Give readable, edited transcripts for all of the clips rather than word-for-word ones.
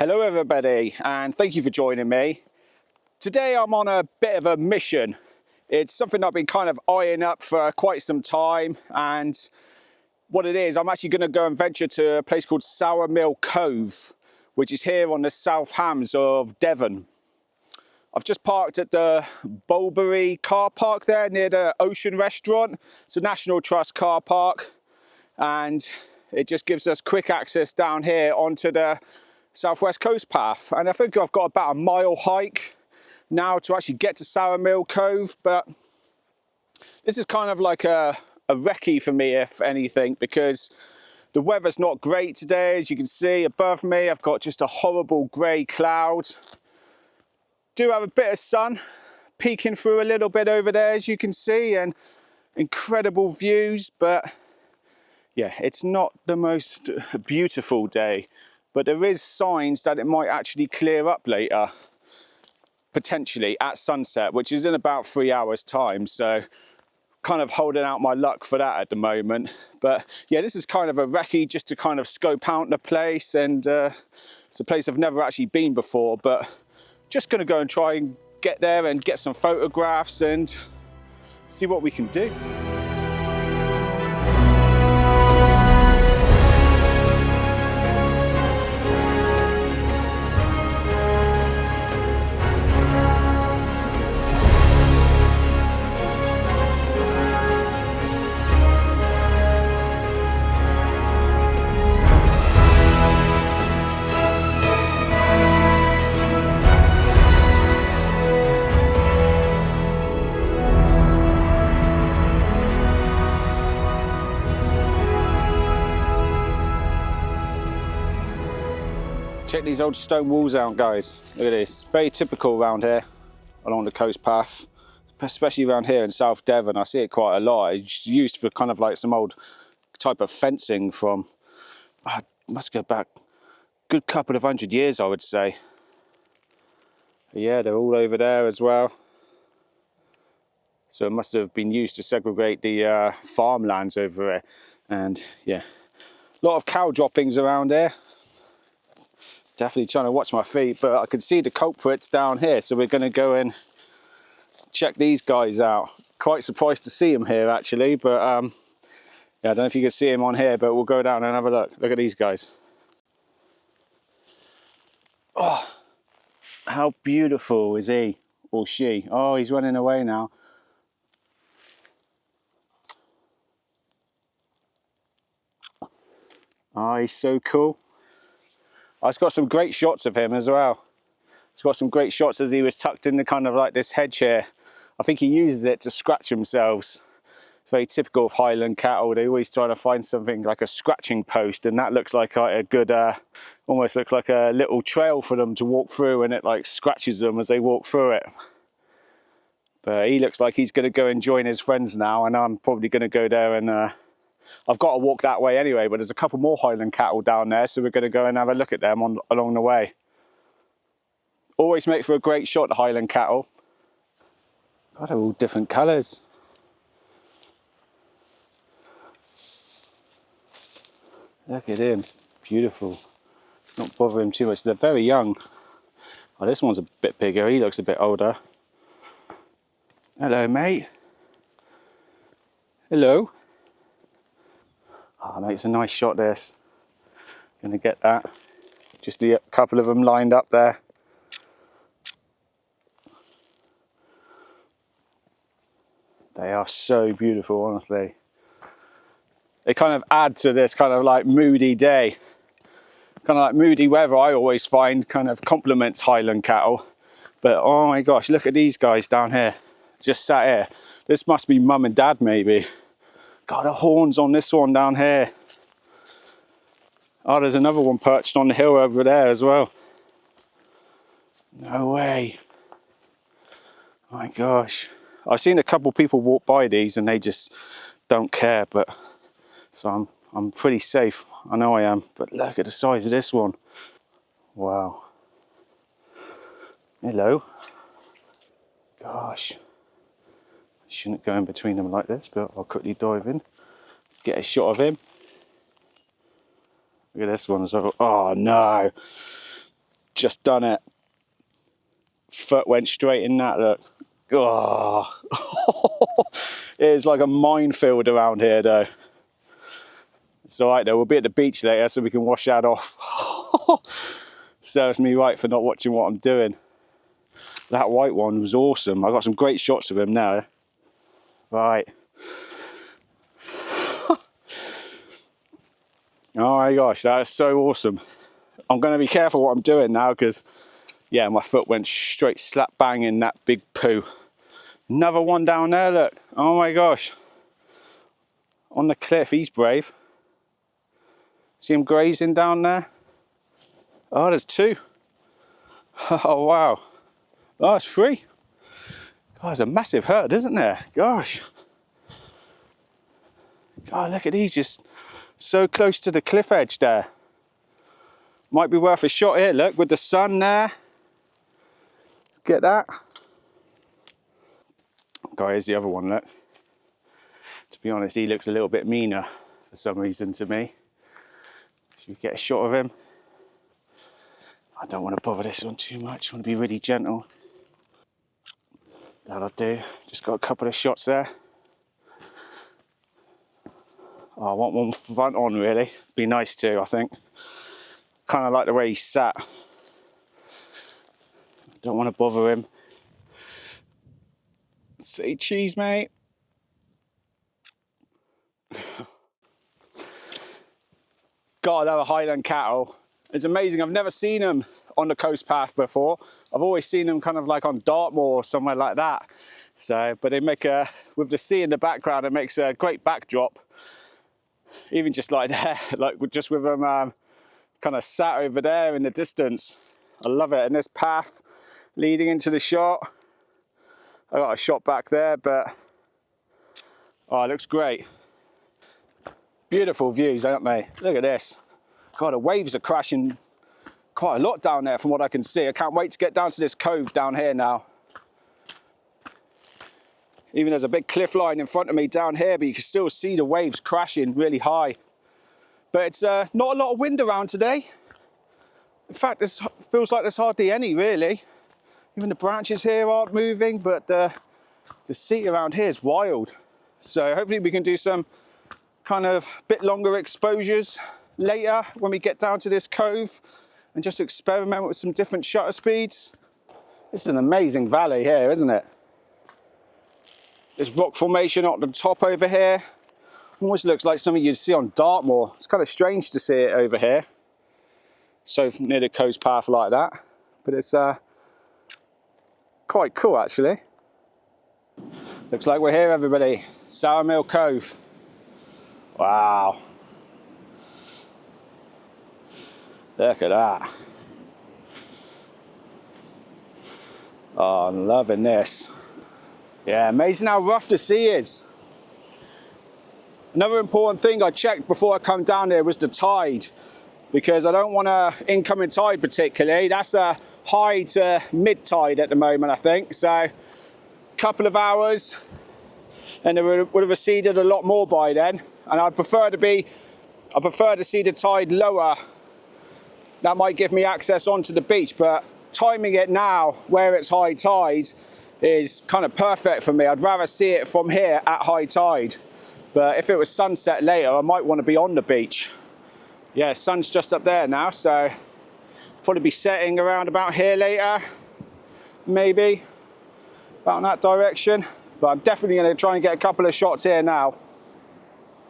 Hello everybody, and thank you for joining me. Today I'm on a bit of a mission. It's something I've been kind of eyeing up for quite some time, and what it is, I'm actually going to go and venture to a place called Soar Mill Cove, which is here on the South Hams of Devon. I've just parked at the Valore car park there near the Ocean restaurant. It's a National Trust car park, and it just gives us quick access down here onto the southwest coast path. And I think I've got about a mile hike now to actually get to Soar Mill Cove, but this is kind of like a recce for me, if anything, because the weather's not great today. As you can see above me, I've got just a horrible grey cloud. Do have a bit of sun peeking through a little bit over there, as you can see, and incredible views, but yeah, it's not the most beautiful day. But there is signs that it might actually clear up later, potentially at sunset, which is in about 3 hours time. So kind of holding out my luck for that at the moment. But yeah, this is kind of a recce just to kind of scope out the place, and it's a place I've never actually been before, but just going to go and try and get there and get some photographs and see what we can do. Check these old stone walls out, guys. Look at this. Very typical around here along the coast path, especially around here in South Devon. I see it quite a lot. It's used for kind of like some old type of fencing from, must go back a good couple of 100 years, I would say. But yeah, they're all over there as well. So it must have been used to segregate the farmlands over here. And yeah, a lot of cow droppings around here. Definitely trying to watch my feet, but I can see the culprits down here, so we're going to go and check these guys out. Quite surprised to see them here actually, but yeah, I don't know if you can see them on here, but we'll go down and have a look. Look at these guys. Oh, how beautiful is he or she? Oh, he's running away now. Oh, he's so cool. I've got some great shots of him as well. He's got some great shots as he was tucked into kind of like this hedge here. I think he uses it to scratch themselves. It's very typical of Highland cattle. They always try to find something like a scratching post, and that looks like a good, almost looks like a little trail for them to walk through, and it like scratches them as they walk through it. But he looks like he's going to go and join his friends now, and I'm probably going to go there and I've got to walk that way anyway, but there's a couple more Highland cattle down there, so we're going to go and have a look at them along the way. Always make for a great shot, the Highland cattle. God, they're all different colours. Look at him, beautiful. It's not bothering him too much. They're very young. Oh, this one's a bit bigger. He looks a bit older. Hello, mate. Hello. Oh, mate, it's a nice shot, this. Gonna get that. Just a couple of them lined up there. They are so beautiful, honestly. They kind of add to this kind of like moody day. Kind of like moody weather, I always find kind of complements Highland cattle. But oh my gosh, look at these guys down here. Just sat here. This must be mum and dad maybe. God, the horns on this one down here. Oh, there's another one perched on the hill over there as well. No way. Oh my gosh. I've seen a couple people walk by these and they just don't care, but so I'm pretty safe. I know I am, but look at the size of this one. Wow. Hello. Gosh. Shouldn't go in between them like this, but I'll quickly dive in. Let's get a shot of him. Look at this one as well. Oh no. just done it. Foot went straight in that, look. Oh. It's like a minefield around here though. It's alright though, we'll be at the beach later so we can wash that off. Serves me right for not watching what I'm doing. That white one was awesome. I got some great shots of him now. Right. Oh my gosh, that is so awesome. I'm going to be careful what I'm doing now because, yeah, my foot went straight slap bang in that big poo. Another one down there, look. Oh my gosh. On the cliff, he's brave. See him grazing down there? Oh, there's two. Oh, wow. Oh, it's three. God, there's a massive herd, isn't there? Gosh. God, look at these, just so close to the cliff edge there. Might be worth a shot here, look, with the sun there. Let's get that. God, here's the other one, look. To be honest, he looks a little bit meaner for some reason to me. Should we get a shot of him? I don't want to bother this one too much. I want to be really gentle. That'll do. Just got a couple of shots there. Oh, I want one front on, really. Be nice too, I think. Kind of like the way he sat. Don't want to bother him. Say cheese, mate. God, another Highland cattle. It's amazing. I've never seen them on the coast path before. I've always seen them kind of like on Dartmoor or somewhere like that. So, but they make a, with the sea in the background, it makes a great backdrop. Even just like there, like just with them kind of sat over there in the distance. I love it. And this path leading into the shot. I got a shot back there, but oh, it looks great. Beautiful views, aren't they? Look at this. God, the waves are crashing quite a lot down there from what I can see. I can't wait to get down to this cove down here now. Even there's a big cliff line in front of me down here, but you can still see the waves crashing really high. But it's not a lot of wind around today. In fact, it feels like there's hardly any, really. Even the branches here aren't moving, but the sea around here is wild. So hopefully we can do some kind of bit longer exposures later when we get down to this cove and just experiment with some different shutter speeds. This is an amazing valley here, isn't it? This rock formation at the top over here almost looks like something you'd see on Dartmoor. It's kind of strange to see it over here, so near the coast path like that, but it's quite cool actually. Looks like we're here, everybody. Soar Mill Cove. Wow. Look at that. Oh, I'm loving this. Yeah, amazing how rough the sea is. Another important thing I checked before I come down here was the tide, because I don't want a incoming tide particularly. That's a high to mid tide at the moment, I think. So a couple of hours and it would have receded a lot more by then. And I prefer to see the tide lower. That might give me access onto the beach, but timing it now where it's high tide is kind of perfect for me. I'd rather see it from here at high tide. But if it was sunset later, I might want to be on the beach. Yeah, sun's just up there now, so probably be setting around about here later, maybe, about in that direction. But I'm definitely going to try and get a couple of shots here now.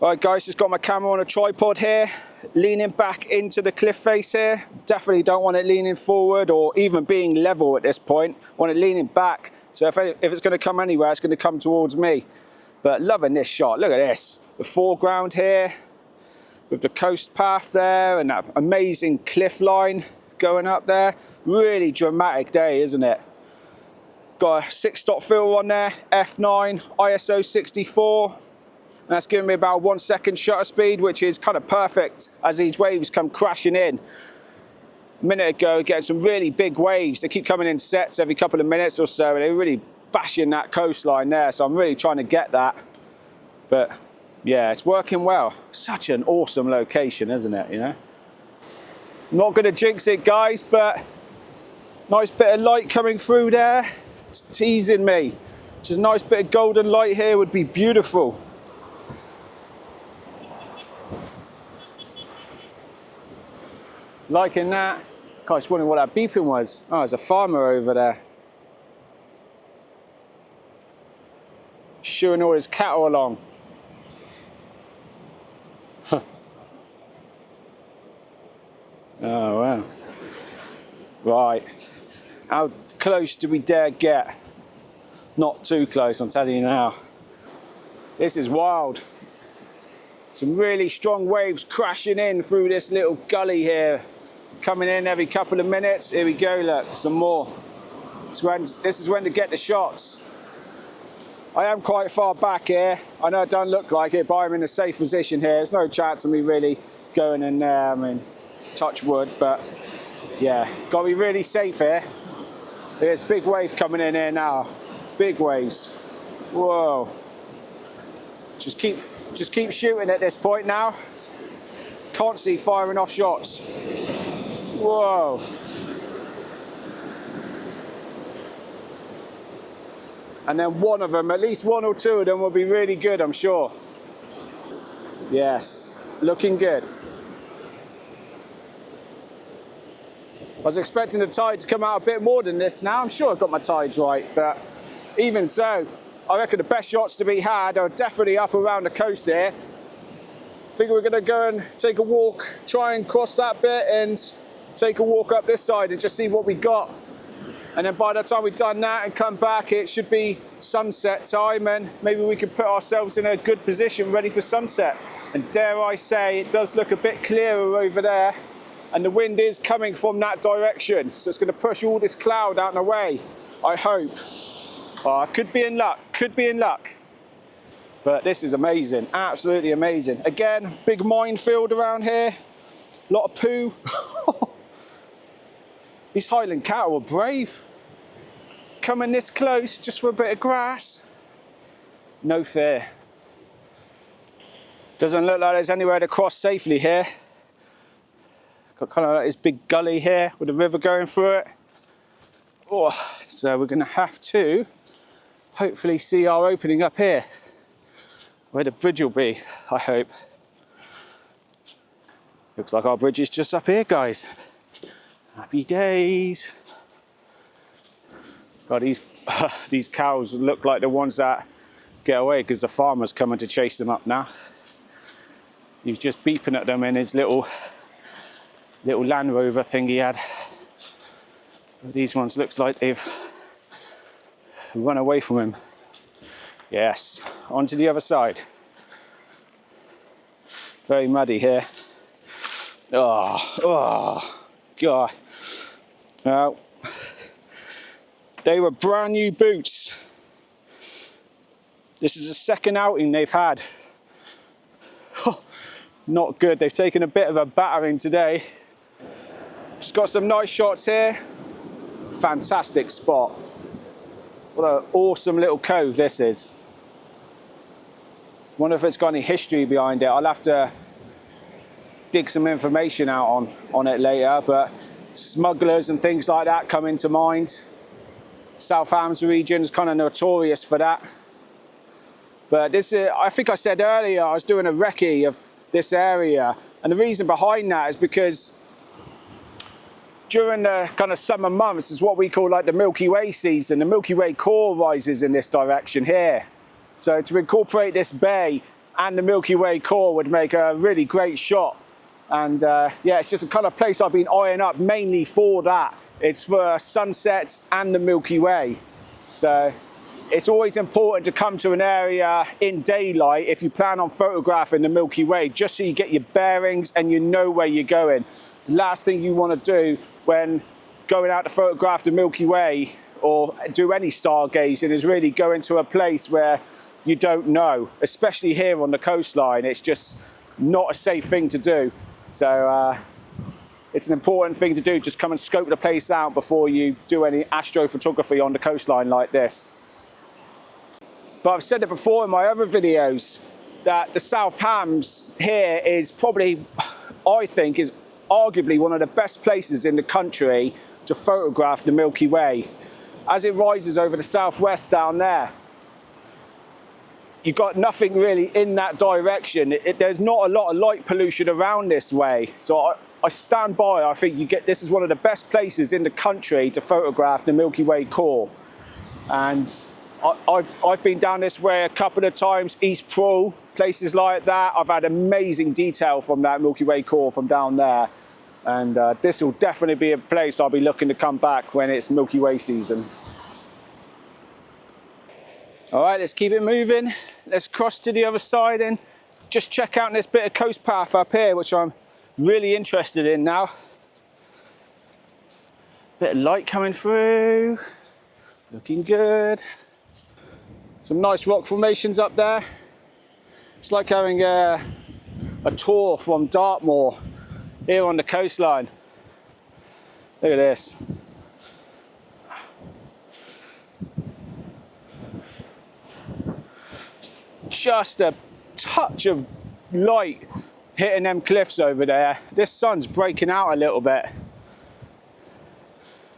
Right guys, just got my camera on a tripod here, leaning back into the cliff face here. Definitely don't want it leaning forward or even being level at this point. Want it leaning back, so if it's going to come anywhere, it's going to come towards me. But loving this shot, look at this. The foreground here, with the coast path there and that amazing cliff line going up there. Really dramatic day, isn't it? Got a 6-stop film on there, f9, ISO 64. And that's giving me about 1 second shutter speed, which is kind of perfect as these waves come crashing in. A minute ago, getting some really big waves. They keep coming in sets every couple of minutes or so, and they're really bashing that coastline there. So I'm really trying to get that. But yeah, it's working well. Such an awesome location, isn't it, you know? Not going to jinx it, guys, but Nice bit of light coming through there. It's teasing me. Just a nice bit of golden light here would be beautiful. Liking that. God, I was wondering what that beeping was. Oh, there's a farmer over there. Shooing all his cattle along. Huh. Oh, wow. Right. How close do we dare get? Not too close, I'm telling you now. This is wild. Some really strong waves crashing in through this little gully here. Coming in every couple of minutes. Here we go, look, some more. This is when to get the shots. I am quite far back here. I know it don't look like it, but I'm in a safe position here. There's no chance of me really going in there. I mean, touch wood, but yeah, got to be really safe here. There's big wave coming in here now. Big waves. Whoa. Just keep shooting at this point now. Constantly firing off shots. Whoa. And then one of them, at least one or two of them will be really good, I'm sure. Yes, looking good. I was expecting the tide to come out a bit more than this now. I'm sure I've got my tides right, but even so, I reckon the best shots to be had are definitely up around the coast here. I think we're gonna go and take a walk, try and cross that bit and take a walk up this side and just see what we got. And then by the time we've done that and come back, it should be sunset time, and maybe we can put ourselves in a good position ready for sunset. And dare I say, it does look a bit clearer over there, and the wind is coming from that direction. So it's gonna push all this cloud out of the way, I hope. Oh, I could be in luck, could be in luck. But this is amazing, absolutely amazing. Again, big minefield around here, a lot of poo. These Highland cattle are brave. Coming this close just for a bit of grass. No fear. Doesn't look like there's anywhere to cross safely here. Got kind of like this big gully here with a river going through it. Oh, so we're gonna have to hopefully see our opening up here, where the bridge will be, I hope. Looks like our bridge is just up here, guys. Happy days. God, these cows look like the ones that get away because the farmer's coming to chase them up now. He was just beeping at them in his little Land Rover thing he had. But these ones looks like they've run away from him. Yes, on to the other side. Very muddy here. Oh. God. Well, they were brand new boots. This is the second outing they've had. Not good, they've taken a bit of a battering today. Just got some nice shots here. Fantastic spot. What an awesome little cove this is. Wonder if it's got any history behind it. I'll have to dig some information out on it later, but smugglers and things like that come into mind. South Hams region is kind of notorious for that. But this is, I think I said earlier, I was doing a recce of this area, and the reason behind that is because during the kind of summer months is what we call like the Milky Way season. The Milky Way core rises in this direction here. So to incorporate this bay and the Milky Way core would make a really great shot. And yeah, it's just a kind of place I've been eyeing up mainly for that. It's for sunsets and the Milky Way. So it's always important to come to an area in daylight if you plan on photographing the Milky Way, just so you get your bearings and you know where you're going. The last thing you want to do when going out to photograph the Milky Way or do any stargazing is really go into a place where you don't know, especially here on the coastline. It's just not a safe thing to do. So it's an important thing to do. Just come and scope the place out before you do any astrophotography on the coastline like this. But I've said it before in my other videos that the South Hams here is probably, I think, is arguably one of the best places in the country to photograph the Milky Way. As it rises over the southwest down there, you've got nothing really in that direction. There's not a lot of light pollution around this way. So I stand by, I think this is one of the best places in the country to photograph the Milky Way core. And I've been down this way a couple of times, East Pearl, places like that. I've had amazing detail from that Milky Way core from down there. And this will definitely be a place I'll be looking to come back when it's Milky Way season. All right, let's keep it moving. Let's cross to the other side and just check out this bit of coast path up here, which I'm really interested in now. Bit of light coming through, looking good. Some nice rock formations up there. It's like having a tour from Dartmoor here on the coastline. Look at this. Just a touch of light hitting them cliffs over there. This sun's breaking out a little bit.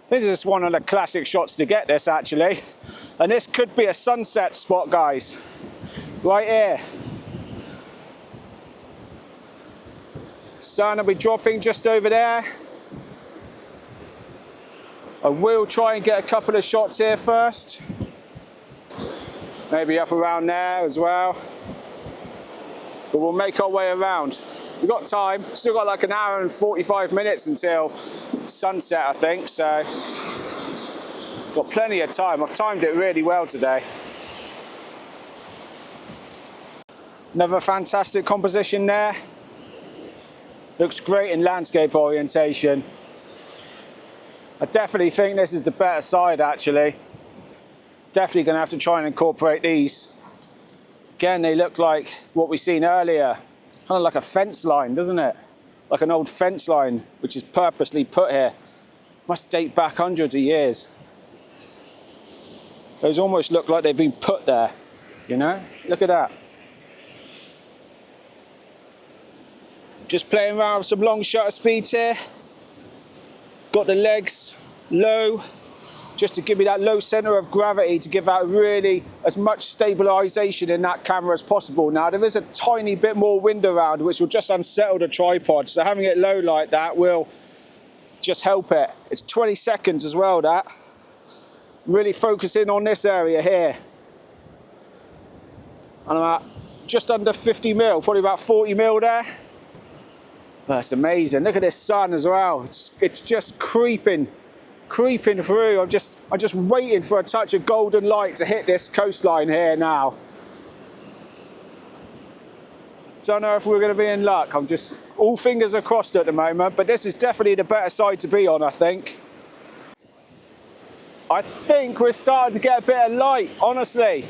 This is one of the classic shots to get this, actually. And this could be a sunset spot, guys. Right here. Sun will be dropping just over there. I will try and get a couple of shots here first. Maybe up around there as well. But we'll make our way around. We've got time. Still got like an hour and 45 minutes until sunset, I think. So got plenty of time. I've timed it really well today. Another fantastic composition there. Looks great in landscape orientation. I definitely think this is the better side, actually. Definitely going to have to try and incorporate these. Again, they look like what we seen earlier. Kind of like a fence line, doesn't it? Like an old fence line, which is purposely put here. Must date back hundreds of years. Those almost look like they've been put there, you know? Look at that. Just playing around with some long shutter speeds here. Got the legs low, just to give me that low center of gravity to give out really as much stabilization in that camera as possible. Now there is a tiny bit more wind around which will just unsettle the tripod, so having it low like that will just help it. It's 20 seconds as well, that. Really focusing on this area here. And I'm at just under 50 mil, probably about 40 mil there. But it's amazing. Look at this sun as well. It's just creeping through. I'm just waiting for a touch of golden light to hit this coastline here now. Don't know if we're going to be in luck. I'm just all fingers are crossed at the moment, but this is definitely the better side to be on, I think. I think we're starting to get a bit of light, honestly.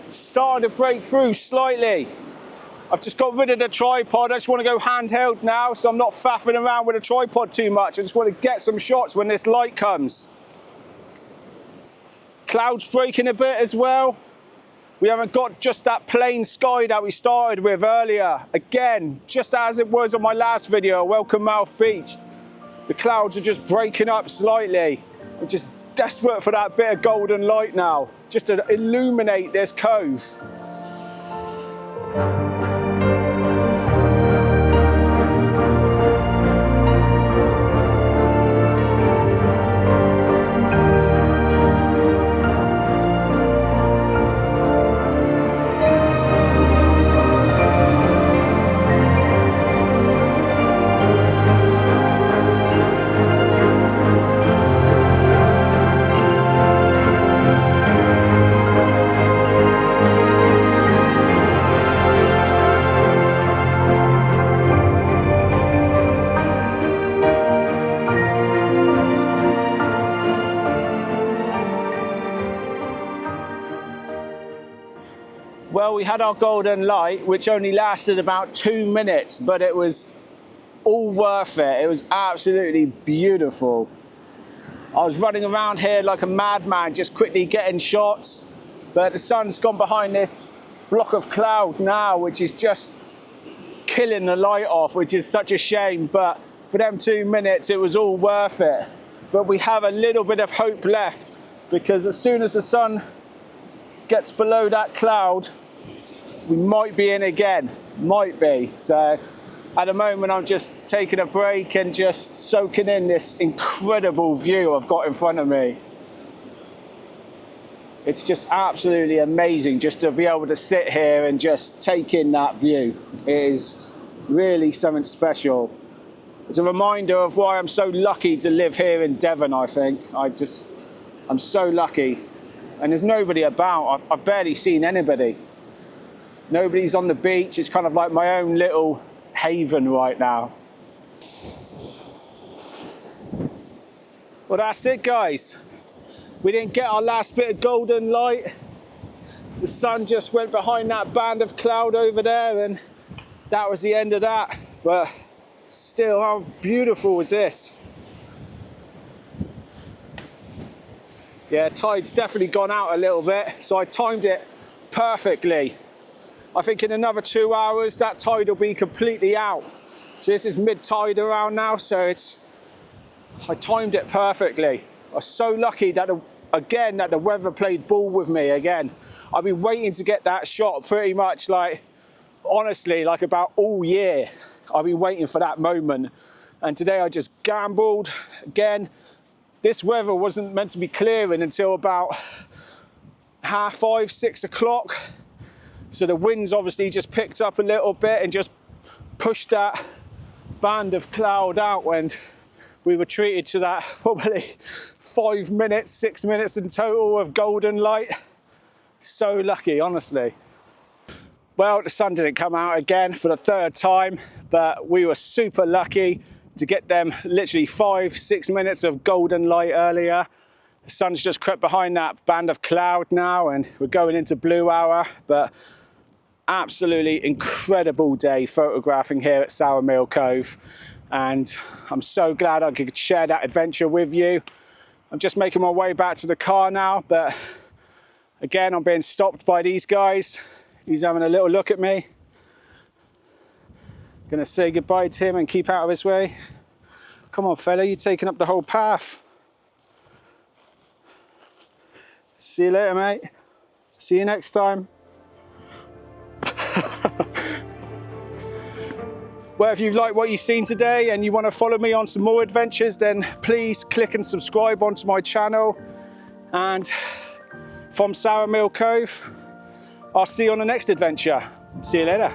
It's starting to break through slightly. I've just got rid of the tripod. I just want to go handheld now, so I'm not faffing around with a tripod too much. I just want to get some shots when this light comes. Clouds breaking a bit as well. We haven't got just that plain sky that we started with earlier. Again, just as it was on my last video, Welcome Mouth Beach. The clouds are just breaking up slightly. I'm just desperate for that bit of golden light now, just to illuminate this cove. Well, we had our golden light, which only lasted about 2 minutes, but it was all worth it. It was absolutely beautiful. I was running around here like a madman, just quickly getting shots, but the sun's gone behind this block of cloud now, which is just killing the light off, which is such a shame, but for them 2 minutes, it was all worth it. But we have a little bit of hope left, because as soon as the sun gets below that cloud, we might be in again, might be. So at the moment, I'm just taking a break and just soaking in this incredible view I've got in front of me. It's just absolutely amazing just to be able to sit here and just take in that view. It is really something special. It's a reminder of why I'm so lucky to live here in Devon, I think. I'm so lucky. And there's nobody about. I've barely seen anybody. Nobody's on the beach. It's kind of like my own little haven right now. Well, that's it, guys. We didn't get our last bit of golden light. The sun just went behind that band of cloud over there, and that was the end of that. But still, how beautiful was this? Yeah, tide's definitely gone out a little bit, so I timed it perfectly. I think in another 2 hours, that tide will be completely out. So this is mid-tide around now, so I timed it perfectly. I was so lucky that, again, that the weather played ball with me again. I've been waiting to get that shot pretty much honestly, about all year. I've been waiting for that moment. And today I just gambled again. This weather wasn't meant to be clearing until about 5:30, 6 o'clock. So the winds obviously just picked up a little bit and just pushed that band of cloud out, when we were treated to that probably 5 minutes, 6 minutes in total of golden light. So lucky, honestly. Well, the sun didn't come out again for the third time, but we were super lucky to get them literally 5, 6 minutes of golden light earlier. The sun's just crept behind that band of cloud now, and we're going into blue hour. But absolutely incredible day photographing here at Soar Mill Cove, and I'm so glad I could share that adventure with you. I'm just making my way back to the car now, but again, I'm being stopped by these guys. He's having a little look at me. Gonna say goodbye to him and keep out of his way. Come on, fella, you're taking up the whole path. See you later, mate. See you next time. Well, if you've liked what you've seen today and you want to follow me on some more adventures, then please click and subscribe onto my channel. And from Soar Mill Cove, I'll see you on the next adventure. See you later.